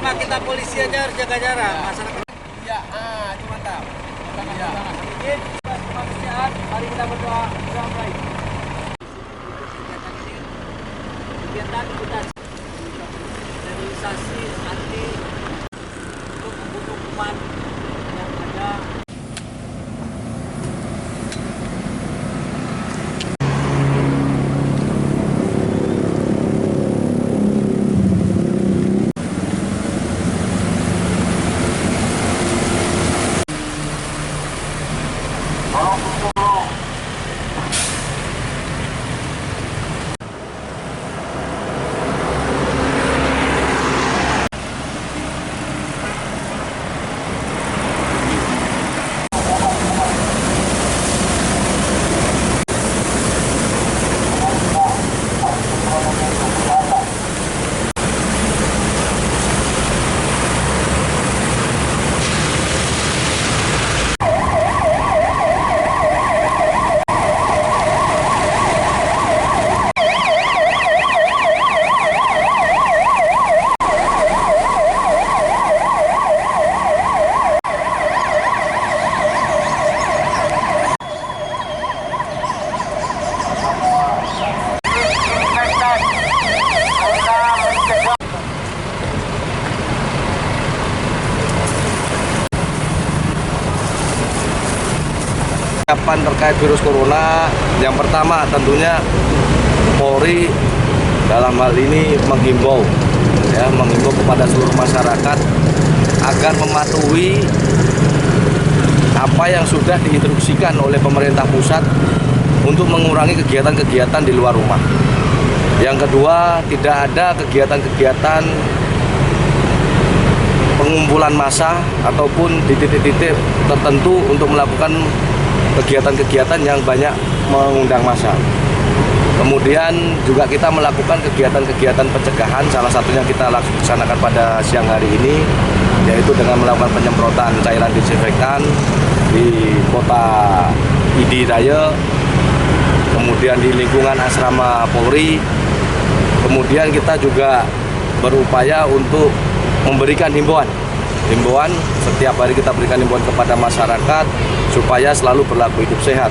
sama kita polisi aja harus jaga jarak. Masyarakat. Iya, itu mantap. Iya. Kemanusiaan, mari kita berdoa baik. Kegiatan kita sterilisasi anti untuk membunuh kuman yang ada. Persiapan terkait virus corona, yang pertama tentunya Polri dalam hal ini menghimbau kepada seluruh masyarakat agar mematuhi apa yang sudah diinstruksikan oleh pemerintah pusat untuk mengurangi kegiatan-kegiatan di luar rumah. Yang kedua, tidak ada kegiatan-kegiatan pengumpulan massa ataupun di titik-titik tertentu untuk melakukan kegiatan-kegiatan yang banyak mengundang massa. Kemudian juga kita melakukan kegiatan-kegiatan pencegahan, salah satunya kita laksanakan pada siang hari ini, yaitu dengan melakukan penyemprotan cairan disinfektan di kota Idi Raya, kemudian di lingkungan asrama Polri. Kemudian kita juga berupaya untuk memberikan himbauan, setiap hari kita berikan himbauan kepada masyarakat supaya selalu berlaku hidup sehat.